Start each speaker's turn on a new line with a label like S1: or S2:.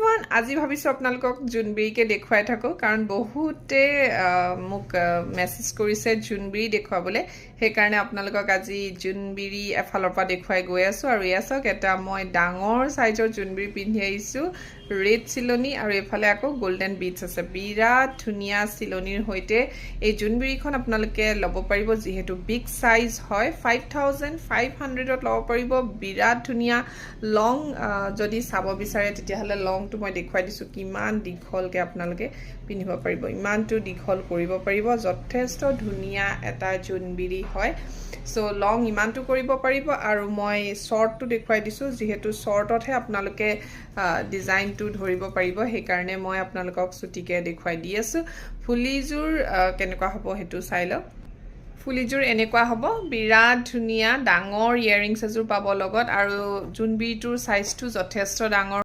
S1: everyone আজি ভাবিছোঁ আপোনালোকক জোনবিৰিকে দেখুৱাই থাকোঁ কাৰণ বহুতে মোক মেছেজ কৰিছে জোনবিৰি দেখুৱাবলৈ সেইকাৰণে আপোনালোকক আজি জোনবিৰি এফালৰ পৰা দেখুৱাই গৈ আছোঁ আৰু এয়া চাওক এটা মই ডাঙৰ সাইজৰ জোনবিৰি পিন্ধি আহিছোঁ ৰেড চিলনি আৰু এফালে আকৌ গোল্ডেন বিটছ আছে বিৰাট ধুনীয়া চিলনিৰ সৈতে এই জোনবিৰিখন আপোনালোকে ল'ব পাৰিব যেহেতু বিগ সাইজ হয় 5500ত ল'ব পাৰিব বিৰাট ধুনীয়া লং যদি চাব বিচাৰে তেতিয়াহলে লংটো মই দেখুৱাই দিছোঁ কিমান দীঘলকে আপোনালোকে পিন্ধিব পাৰিব ইমানটো দীঘল কৰিব পাৰিব যথেষ্ট ধুনীয়া এটা জোনবিৰি হয় সো লং ইমানটো কৰিব পাৰিব আৰু মই শৰ্টটো দেখুৱাই দিছোঁ যেহেতু শৰ্টতহে আপোনালোকে ডিজাইনটো ধৰিব পাৰিব সেইকাৰণে মই আপোনালোকক চুটিকে দেখুৱাই দি আছোঁ ফুলিযোৰ কেনেকুৱা হ'ব হেতু চাই লওক ফুলিযোৰ এনেকুৱা হ'ব বিৰাট ধুনীয়া ডাঙৰ ইয়াৰিংছ এযোৰ পাব লগত আৰু জোনবিৰিটোৰ সাইজটো যথেষ্ট ডাঙৰ